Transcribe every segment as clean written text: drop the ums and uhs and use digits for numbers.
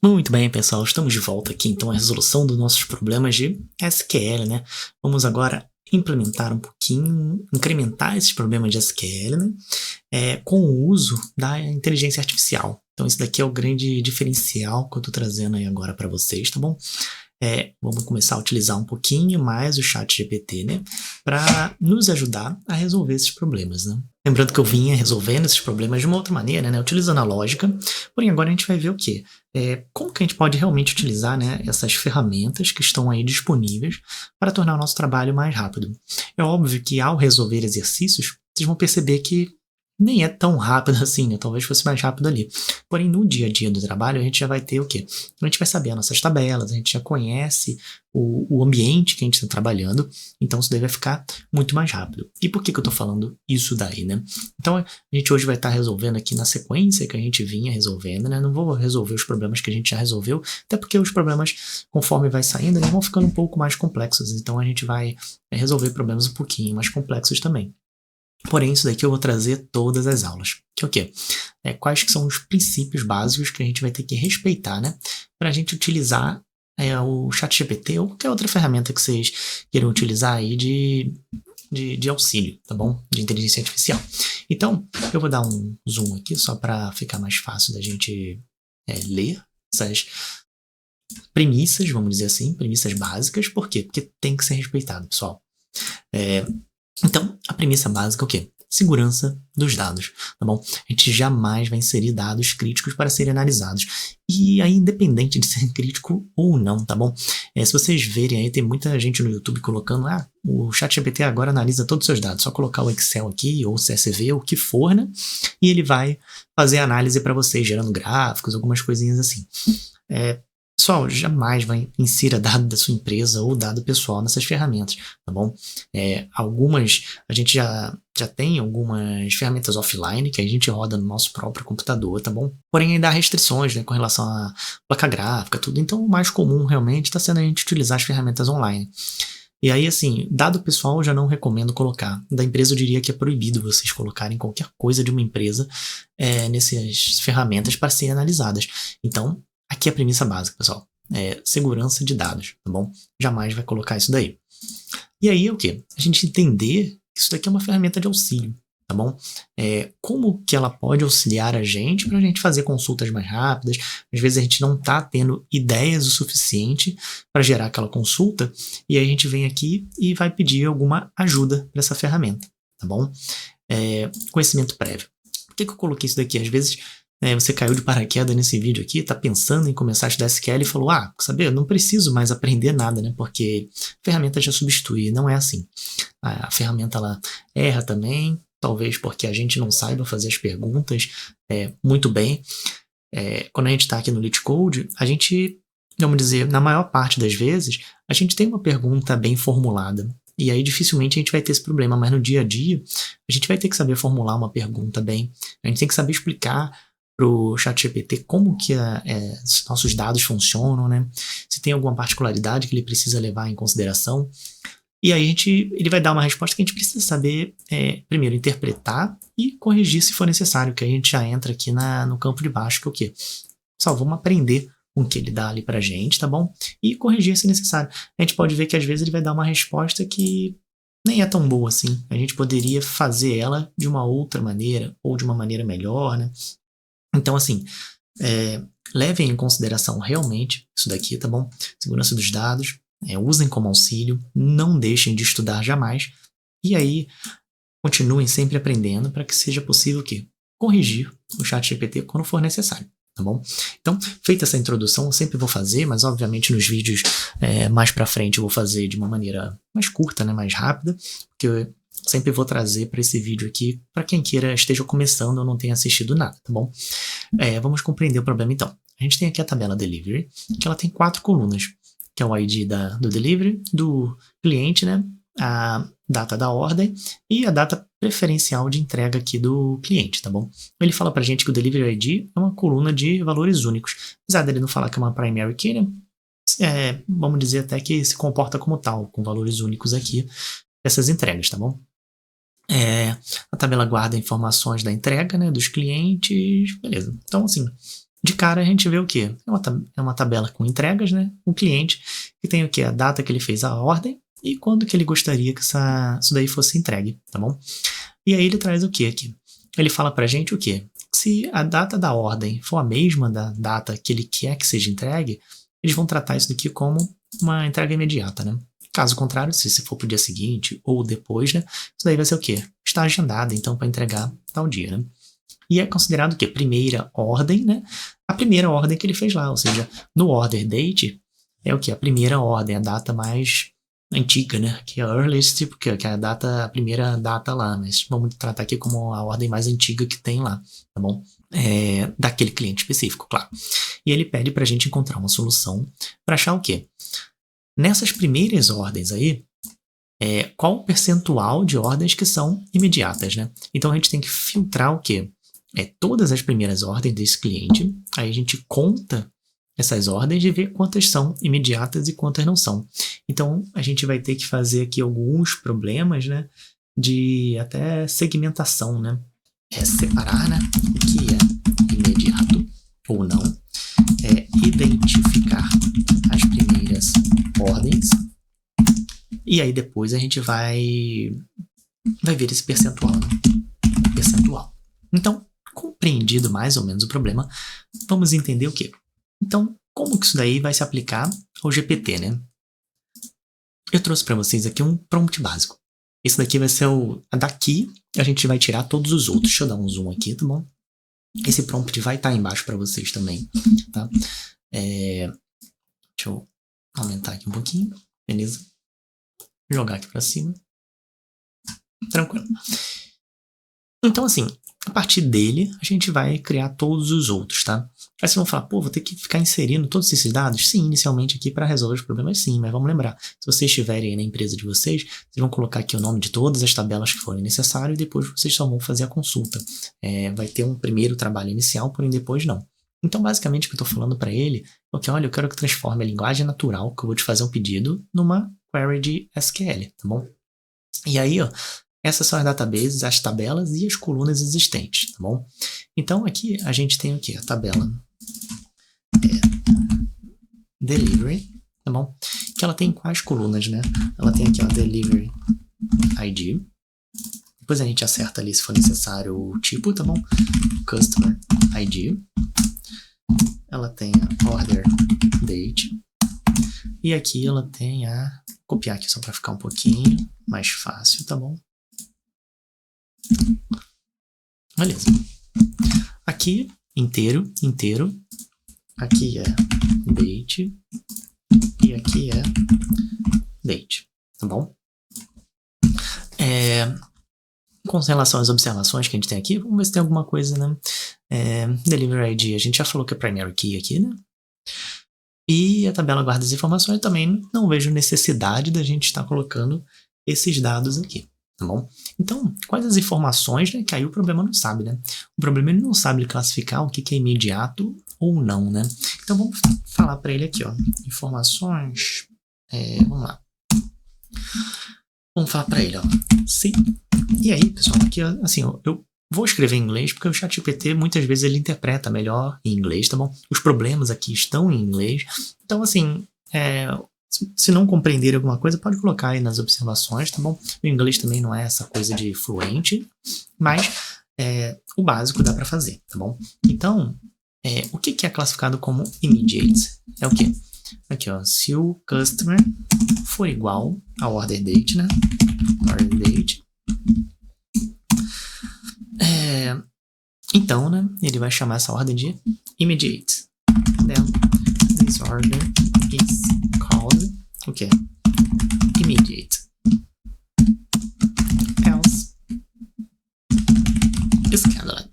Muito bem, pessoal, estamos de volta aqui então à resolução dos nossos problemas de SQL, né? Vamos agora implementar um pouquinho, incrementar esses problemas de SQL, né? Com o uso da inteligência artificial. Então, esse daqui é o grande diferencial que eu estou trazendo aí agora para vocês, tá bom? Vamos começar a utilizar um pouquinho mais o ChatGPT, né? Para nos ajudar a resolver esses problemas, né? Lembrando que eu vinha resolvendo esses problemas de uma outra maneira, né? Utilizando a lógica. Porém, agora a gente vai ver o quê? Como que a gente pode realmente utilizar, né, essas ferramentas que estão aí disponíveis para tornar o nosso trabalho mais rápido. É óbvio que ao resolver exercícios, vocês vão perceber que nem é tão rápido assim, né? Talvez fosse mais rápido ali. Porém, no dia a dia do trabalho, a gente já vai ter o quê? A gente vai saber as nossas tabelas, a gente já conhece o ambiente que a gente está trabalhando, então isso daí vai ficar muito mais rápido. E por que eu estou falando isso daí, né? Então, a gente hoje vai estar resolvendo aqui na sequência que a gente vinha resolvendo, né? Não vou resolver os problemas que a gente já resolveu, até porque os problemas, conforme vai saindo, eles vão ficando um pouco mais complexos, então a gente vai resolver problemas um pouquinho mais complexos também. Porém, isso daqui eu vou trazer todas as aulas. Que é o quê? Quais que são os princípios básicos que a gente vai ter que respeitar, né? Para a gente utilizar o ChatGPT ou qualquer outra ferramenta que vocês queiram utilizar aí de auxílio, tá bom? De inteligência artificial. Então, eu vou dar um zoom aqui só para ficar mais fácil da gente ler essas premissas, vamos dizer assim, premissas básicas. Por quê? Porque tem que ser respeitado, pessoal. Então, a premissa básica é o quê? Segurança dos dados, tá bom? A gente jamais vai inserir dados críticos para serem analisados. E aí, independente de ser crítico ou não, tá bom? Se vocês verem aí, tem muita gente no YouTube colocando, o ChatGPT agora analisa todos os seus dados. Só colocar o Excel aqui, ou o CSV, o que for, né? E ele vai fazer a análise para vocês, gerando gráficos, algumas coisinhas assim. Pessoal, jamais vai insira dado da sua empresa ou dado pessoal nessas ferramentas, tá bom? A gente já tem algumas ferramentas offline que a gente roda no nosso próprio computador, tá bom? Porém, ainda há restrições, né, com relação à placa gráfica, tudo. Então, o mais comum realmente está sendo a gente utilizar as ferramentas online. E aí, assim, dado pessoal eu já não recomendo colocar. Da empresa eu diria que é proibido vocês colocarem qualquer coisa de uma empresa nessas ferramentas para serem analisadas. Então, aqui é a premissa básica, pessoal. Segurança de dados, tá bom? Jamais vai colocar isso daí. E aí é o quê? A gente entender que isso daqui é uma ferramenta de auxílio, tá bom? Como que ela pode auxiliar a gente para a gente fazer consultas mais rápidas? Às vezes a gente não está tendo ideias o suficiente para gerar aquela consulta e aí a gente vem aqui e vai pedir alguma ajuda para essa ferramenta, tá bom? Conhecimento prévio. Por que eu coloquei isso daqui? Às vezes você caiu de paraquedas nesse vídeo aqui, tá pensando em começar a estudar SQL e falou, saber, eu não preciso mais aprender nada, né? Porque a ferramenta já substitui. Não é assim. A ferramenta, ela erra também, talvez porque a gente não saiba fazer as perguntas muito bem. Quando a gente está aqui no LeetCode, a gente, vamos dizer, na maior parte das vezes, a gente tem uma pergunta bem formulada. E aí dificilmente a gente vai ter esse problema, mas no dia a dia, a gente vai ter que saber formular uma pergunta bem. A gente tem que saber explicar para o ChatGPT como que nossos dados funcionam, né? Se tem alguma particularidade que ele precisa levar em consideração. E aí ele vai dar uma resposta que a gente precisa saber, primeiro, interpretar e corrigir se for necessário, que aí a gente já entra aqui no campo de baixo, que é o quê? Pessoal, vamos aprender com o que ele dá ali pra gente, tá bom? E corrigir se necessário. A gente pode ver que às vezes ele vai dar uma resposta que nem é tão boa assim. A gente poderia fazer ela de uma outra maneira, ou de uma maneira melhor, né? Então, assim, levem em consideração realmente isso daqui, tá bom? Segurança dos dados, usem como auxílio, não deixem de estudar jamais, e aí continuem sempre aprendendo para que seja possível o quê? Corrigir o ChatGPT quando for necessário, tá bom? Então, feita essa introdução, eu sempre vou fazer, mas obviamente nos vídeos mais para frente eu vou fazer de uma maneira mais curta, né, mais rápida, porque eu sempre vou trazer para esse vídeo aqui, para quem queira esteja começando ou não tenha assistido nada, tá bom? Vamos compreender o problema então. A gente tem aqui a tabela Delivery, que ela tem 4 colunas, que é o ID do Delivery, do cliente, né? A data da ordem e a data preferencial de entrega aqui do cliente, tá bom? Ele fala pra gente que o Delivery ID é uma coluna de valores únicos. Apesar dele não falar que é uma primary key, né? Vamos dizer até que se comporta como tal, com valores únicos aqui, essas entregas, tá bom? A tabela guarda informações da entrega, né, dos clientes, beleza. Então, assim, de cara a gente vê o quê? É uma tabela com entregas, né? Um cliente que tem o quê? A data que ele fez a ordem e quando que ele gostaria que isso daí fosse entregue, tá bom? E aí ele traz o quê aqui? Ele fala pra gente o quê? Se a data da ordem for a mesma da data que ele quer que seja entregue, eles vão tratar isso daqui como uma entrega imediata, né? Caso contrário, se for pro dia seguinte ou depois, né? Isso daí vai ser o quê? Está agendado, então, para entregar tal dia, né? E é considerado o quê? Primeira ordem, né? A primeira ordem que ele fez lá, ou seja, no order date é o quê? A primeira ordem, a data mais antiga, né? Que é a earliest, porque é a primeira data lá, mas vamos tratar aqui como a ordem mais antiga que tem lá, tá bom? Daquele cliente específico, claro. E ele pede pra gente encontrar uma solução para achar o quê? Nessas primeiras ordens aí, qual o percentual de ordens que são imediatas, né? Então a gente tem que filtrar o quê? Todas as primeiras ordens desse cliente, aí a gente conta essas ordens e vê quantas são imediatas e quantas não são. Então a gente vai ter que fazer aqui alguns problemas, né? De até segmentação, né? Separar, né? O que é imediato ou não. Identificar as primeiras ordens. E aí depois a gente vai ver esse percentual, né? Percentual. Então, compreendido mais ou menos o problema, vamos entender o quê? Então, como que isso daí vai se aplicar ao GPT, né? Eu trouxe para vocês aqui um prompt básico. Esse daqui vai ser daqui a gente vai tirar todos os outros. Deixa eu dar um zoom aqui, tá bom? Esse prompt vai estar embaixo para vocês também, tá? Deixa eu aumentar aqui um pouquinho, beleza? Jogar aqui para cima. Tranquilo. Então, assim, a partir dele, a gente vai criar todos os outros, tá? Aí vocês vão falar, pô, vou ter que ficar inserindo todos esses dados? Sim, inicialmente aqui para resolver os problemas, sim, mas vamos lembrar, se vocês estiverem aí na empresa de vocês, vocês vão colocar aqui o nome de todas as tabelas que forem necessárias e depois vocês só vão fazer a consulta. Vai ter um primeiro trabalho inicial, porém depois não. Então, basicamente, o que eu estou falando para ele é que, olha, eu quero que transforme a linguagem natural, que eu vou te fazer um pedido, numa query de SQL, tá bom? E aí, ó, essas são as databases, as tabelas e as colunas existentes, tá bom? Então, aqui a gente tem o quê? A tabela delivery, tá bom? Que ela tem quais colunas, né? Ela tem aqui, ó, delivery ID. Depois a gente acerta ali, se for necessário, o tipo, tá bom? Customer ID. Ela tem a order date. E aqui ela tem vou copiar aqui só para ficar um pouquinho mais fácil, tá bom? Beleza. Aqui, inteiro. Aqui é date. E aqui é date, tá bom? Com relação às observações que a gente tem aqui, vamos ver se tem alguma coisa, né? Delivery ID, a gente já falou que é primary key aqui, né? E a tabela guarda as informações, eu também não vejo necessidade da gente estar colocando esses dados aqui, tá bom? Então, quais as informações, né? Que aí o problema não sabe, né? O problema ele não sabe classificar o que é imediato ou não, né? Então, vamos falar para ele aqui, ó. Informações, vamos lá. Vamos falar para ele, ó. Sim. E aí, pessoal, aqui, assim, eu vou escrever em inglês, porque o ChatGPT, muitas vezes, ele interpreta melhor em inglês, tá bom? Os problemas aqui estão em inglês. Então, assim, se não compreender alguma coisa, pode colocar aí nas observações, tá bom? O inglês também não é essa coisa de fluente, mas o básico dá para fazer, tá bom? Então, o que é classificado como immediate? É o quê? Aqui, ó, se o customer for igual ao order date, né? Order date. Então, né, ele vai chamar essa ordem de immediate. Then, this order is called, o quê? Immediate. Else, scheduled.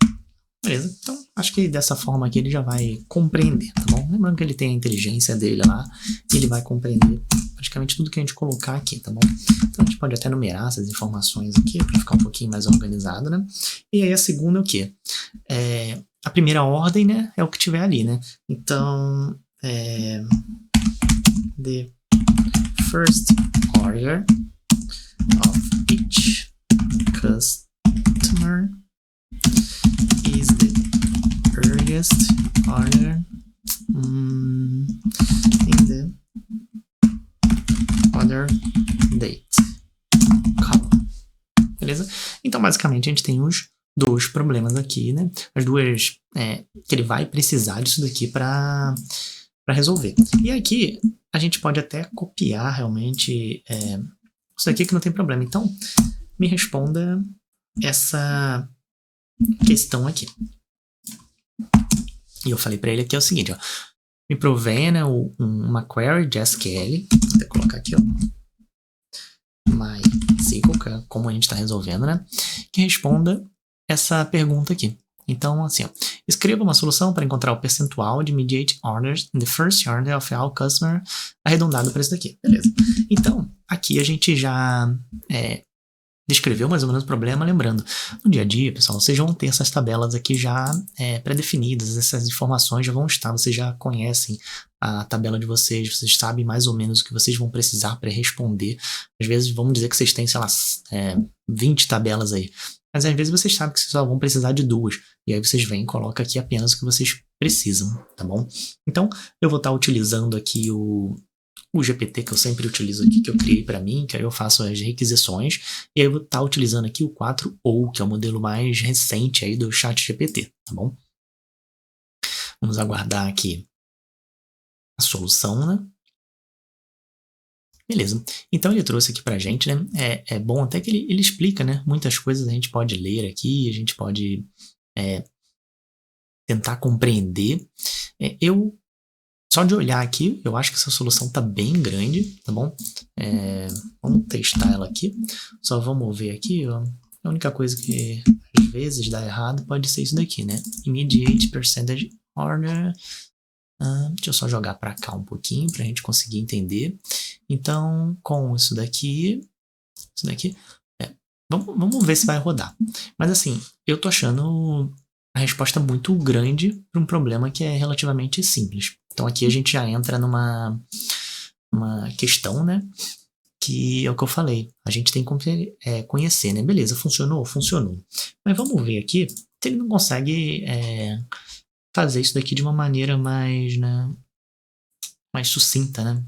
Beleza? Então, acho que dessa forma aqui ele já vai compreender, tá bom? Lembrando que ele tem a inteligência dele lá, e ele vai compreender praticamente tudo que a gente colocar aqui, tá bom? Então, a gente pode até numerar essas informações aqui, para ficar um pouquinho mais organizado, né? E aí, a segunda é o quê? A primeira ordem, né, é o que tiver ali, né? Então, the first order of each customer is the earliest order in the order date column. Beleza? Então, basicamente, a gente tem os dois problemas aqui, né? As duas... que ele vai precisar disso daqui para resolver. E aqui, a gente pode até copiar realmente isso daqui que não tem problema. Então, me responda essa questão aqui. E eu falei para ele aqui o seguinte, ó. Me provenha, né, uma query de SQL. Vou até colocar aqui, ó. MySQL, que é como a gente está resolvendo, né? Que responda essa pergunta aqui. Então, assim, ó, escreva uma solução para encontrar o percentual de immediate orders in the first order of all customer arredondado para isso daqui. Beleza. Então, aqui a gente já descreveu mais ou menos o problema, lembrando, no dia a dia, pessoal, vocês vão ter essas tabelas aqui já pré-definidas, essas informações já vão estar, vocês já conhecem a tabela de vocês sabem mais ou menos o que vocês vão precisar para responder. Às vezes, vamos dizer que vocês têm, sei lá, 20 tabelas aí, mas às vezes vocês sabem que vocês só vão precisar de 2, e aí vocês vêm e colocam aqui apenas o que vocês precisam, tá bom? Então, eu vou estar utilizando aqui o GPT que eu sempre utilizo aqui, que eu criei para mim, que aí eu faço as requisições, e aí eu vou estar utilizando aqui o 4.0, que é o modelo mais recente aí do ChatGPT, tá bom? Vamos aguardar aqui a solução, né? Beleza. Então ele trouxe aqui pra gente, né? É bom até que ele explica, né? Muitas coisas a gente pode ler aqui, a gente pode tentar compreender. Só de olhar aqui, eu acho que essa solução tá bem grande, tá bom? Vamos testar ela aqui. Só vamos ver aqui, ó. A única coisa que às vezes dá errado pode ser isso daqui, né? Immediate percentage order. Deixa eu só jogar para cá um pouquinho para a gente conseguir entender. Então, com isso daqui, vamos ver se vai rodar. Mas assim, eu tô achando a resposta muito grande para um problema que é relativamente simples. Então aqui a gente já entra numa questão, né? Que é o que eu falei. A gente tem que conhecer, né? Beleza, funcionou? Funcionou. Mas vamos ver aqui se ele não consegue fazer isso daqui de uma maneira mais, né, mais sucinta, né?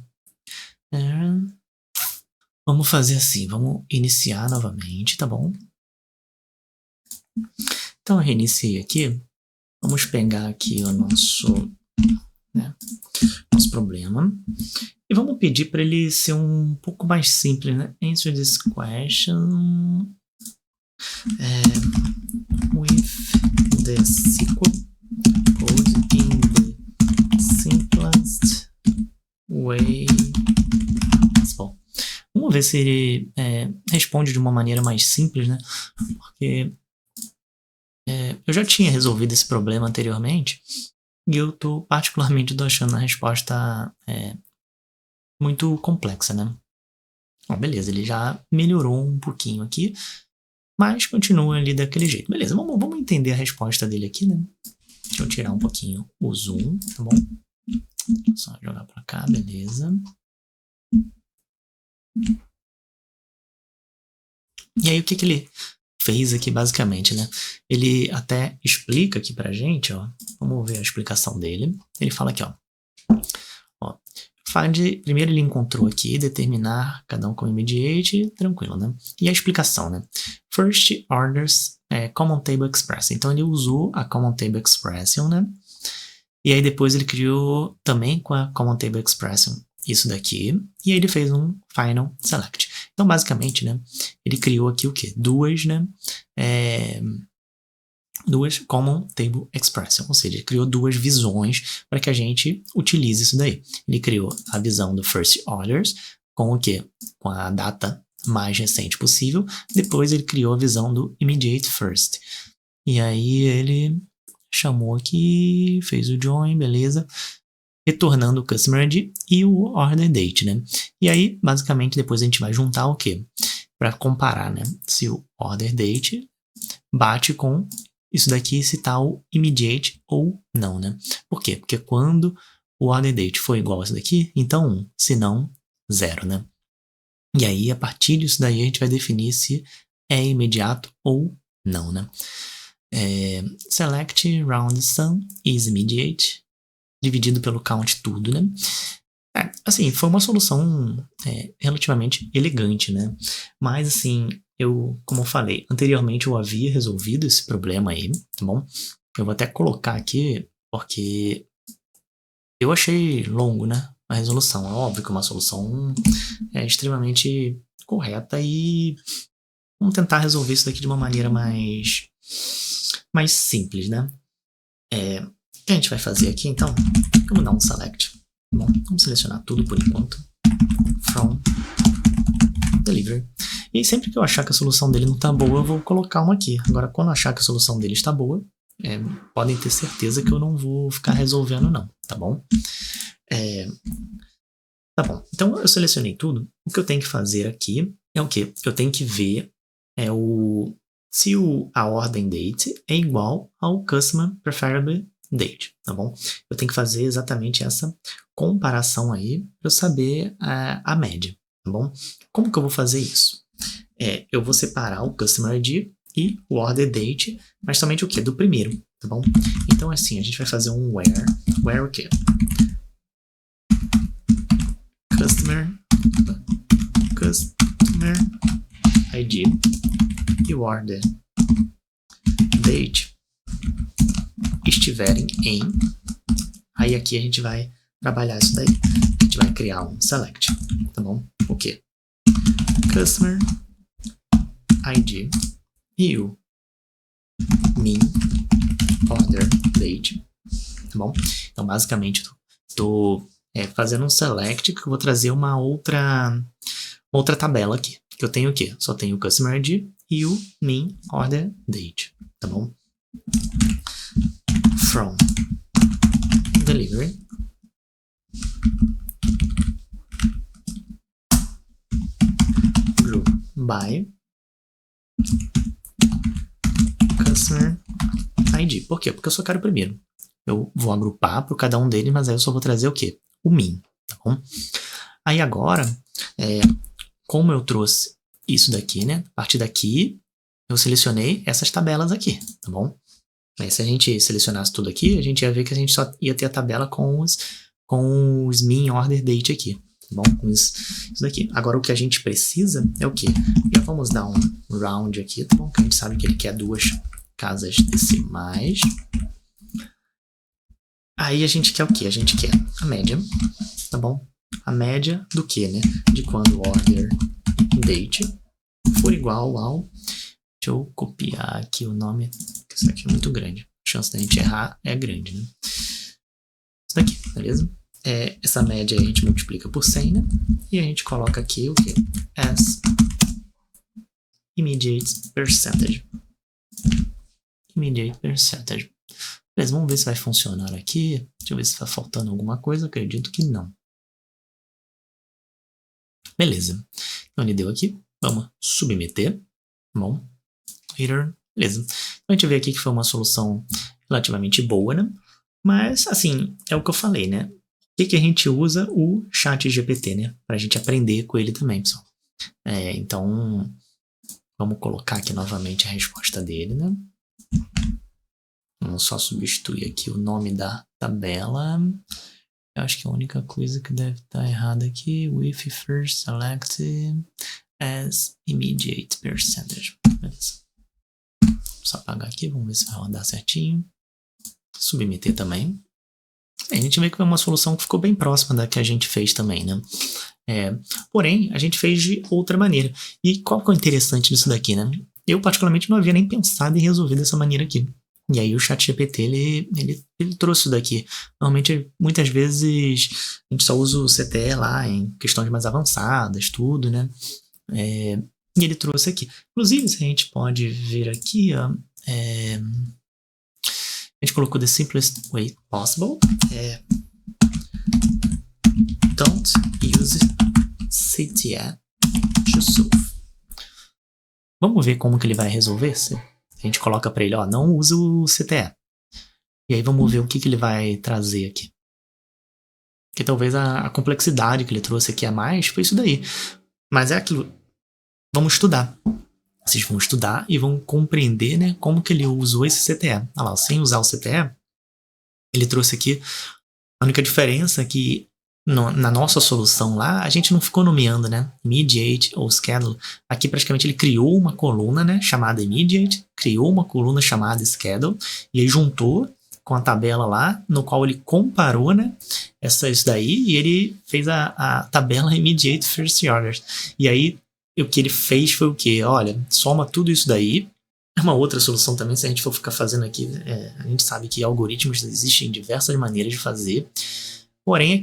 Vamos fazer assim, vamos iniciar novamente, tá bom? Então eu reiniciei aqui. Vamos pegar aqui o nosso problema e vamos pedir para ele ser um pouco mais simples, né? Answer this question with the SQL code in the simplest way possible. Vamos ver se ele responde de uma maneira mais simples, né? Porque eu já tinha resolvido esse problema anteriormente e eu tô particularmente achando a resposta muito complexa, né? Bom, beleza, ele já melhorou um pouquinho aqui, mas continua ali daquele jeito. Beleza, vamos entender a resposta dele aqui, né? Deixa eu tirar um pouquinho o zoom, tá bom? Só jogar pra cá, beleza. E aí, o que ele fez aqui, basicamente, né? Ele até explica aqui pra gente, ó. Vamos ver a explicação dele. Ele fala aqui, ó. Primeiro ele encontrou aqui, determinar cada um como immediate, tranquilo, né? E a explicação, né? First orders Common Table Expression. Então ele usou a Common Table Expression, né? E aí depois ele criou também com a Common Table Expression isso daqui. E aí ele fez um Final Select. Então basicamente, né? Ele criou aqui o quê? Duas Common Table Expression, ou seja, ele criou duas visões para que a gente utilize isso daí. Ele criou a visão do First Orders, com o quê? Com a data mais recente possível. Depois ele criou a visão do Immediate First. E aí ele chamou aqui, fez o join, beleza, retornando o Customer ID e o Order Date, né? E aí, basicamente, depois a gente vai juntar o quê? Para comparar, né? Se o Order Date bate com isso daqui, se tá o immediate ou não, né? Por quê? Porque quando o order date for igual a isso daqui, então 1, se não, 0, né? E aí, a partir disso daí, a gente vai definir se é imediato ou não, né? select round sum is immediate, dividido pelo count tudo, né? Assim, foi uma solução relativamente elegante, né? Mas, assim, como eu falei, anteriormente eu havia resolvido esse problema aí, tá bom? Eu vou até colocar aqui, porque eu achei longo, né? A resolução. É óbvio que uma solução é extremamente correta e vamos tentar resolver isso daqui de uma maneira mais simples, né? O que a gente vai fazer aqui, então? Vamos dar um select. Bom, vamos selecionar tudo por enquanto. From delivery. E aí, sempre que eu achar que a solução dele não tá boa, eu vou colocar uma aqui. Agora, quando eu achar que a solução dele está boa, podem ter certeza que eu não vou ficar resolvendo não, tá bom? Tá bom, então eu selecionei tudo. O que eu tenho que fazer aqui é o quê? Eu tenho que ver se a ordem date é igual ao customer preferred date, tá bom? Eu tenho que fazer exatamente essa comparação aí para eu saber a média, tá bom? Como que eu vou fazer isso? Eu vou separar o customer ID e o order date, mas somente o quê? Do primeiro, tá bom? Então assim, a gente vai fazer um where o quê? Customer ID e o order date estiverem em. Aí aqui a gente vai trabalhar isso daí. A gente vai criar um select, tá bom? O quê? Customer ID e o min order date, tá bom? Então basicamente estou fazendo um select que eu vou trazer uma outra tabela aqui. Que eu tenho o quê? Só tenho o customer ID e o min order date, tá bom? From delivery group by customer ID. Por quê? Porque eu só quero o primeiro. Eu vou agrupar para cada um deles, mas aí eu só vou trazer o quê? O min, tá bom? Aí agora, como eu trouxe isso daqui, né? A partir daqui, eu selecionei essas tabelas aqui, tá bom? Aí, se a gente selecionasse tudo aqui, a gente ia ver que a gente só ia ter a tabela com os min order date aqui, tá bom? Com isso daqui. Agora, o que a gente precisa é o quê? Já vamos dar um round aqui, tá bom? Que a gente sabe que ele quer 2 casas decimais. Aí a gente quer o quê? A gente quer a média, tá bom? A média do quê, né? De quando o order date for igual ao... Deixa eu copiar aqui o nome, porque isso aqui é muito grande. A chance da gente errar é grande, né? Isso daqui, beleza? Essa média aí a gente multiplica por 100, né? E a gente coloca aqui o quê? As immediate percentage. Immediate percentage. Beleza, vamos ver se vai funcionar aqui. Deixa eu ver se está faltando alguma coisa. Acredito que não. Beleza. Então ele deu aqui. Vamos submeter. Bom. Return. Beleza. Então a gente vê aqui que foi uma solução relativamente boa, né? Mas, assim, é o que eu falei, né? Por que a gente usa o ChatGPT, né? Pra gente aprender com ele também, pessoal. Então, vamos colocar aqui novamente a resposta dele, né? Vamos só substituir aqui o nome da tabela. Eu acho que a única coisa que deve estar errada aqui, with first select as immediate percentage. Beleza. Só apagar aqui, vamos ver se vai rodar certinho. Submeter também. A gente vê que foi uma solução que ficou bem próxima da que a gente fez também, né? Porém, a gente fez de outra maneira. E qual que é o interessante disso daqui, né? Eu, particularmente, não havia nem pensado em resolver dessa maneira aqui. E aí o ChatGPT, ele trouxe isso daqui. Normalmente, muitas vezes, a gente só usa o CTE lá em questões mais avançadas, tudo, né? E ele trouxe aqui. Inclusive, se a gente pode ver aqui, ó, a gente colocou the simplest way possible. Don't use CTE to solve. Vamos ver como que ele vai resolver. A gente coloca para ele, ó, não usa o CTE. E aí vamos ver o que ele vai trazer aqui. Porque talvez a complexidade que ele trouxe aqui a mais foi isso daí. Mas é aquilo. Vamos estudar. Vocês vão estudar e vão compreender, né, como que ele usou esse CTE. Olha lá, sem usar o CTE, ele trouxe aqui. A única diferença é que na nossa solução lá, a gente não ficou nomeando, né? Immediate ou Schedule. Aqui praticamente ele criou uma coluna, né? Chamada Immediate, criou uma coluna chamada Schedule, e aí juntou com a tabela lá, no qual ele comparou, né? Essas daí, e ele fez a tabela Immediate First Order. E aí, o que ele fez foi o quê? Olha, soma tudo isso daí. É uma outra solução também, se a gente for ficar fazendo aqui, a gente sabe que algoritmos existem diversas maneiras de fazer, porém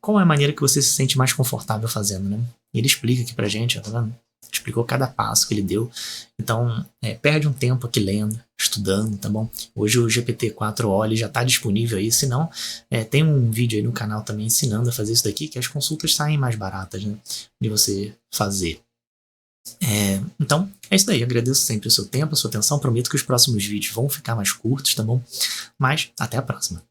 qual é a maneira que você se sente mais confortável fazendo, né? Ele explica aqui pra gente, ó, tá vendo? Explicou cada passo que ele deu, então perde um tempo aqui lendo, estudando, tá bom? Hoje o GPT-4o ele já tá disponível aí, se não, tem um vídeo aí no canal também ensinando a fazer isso daqui, que as consultas saem mais baratas, né? De você fazer. Então, é isso daí. Eu agradeço sempre o seu tempo, a sua atenção. Prometo que os próximos vídeos vão ficar mais curtos, tá bom? Mas, até a próxima.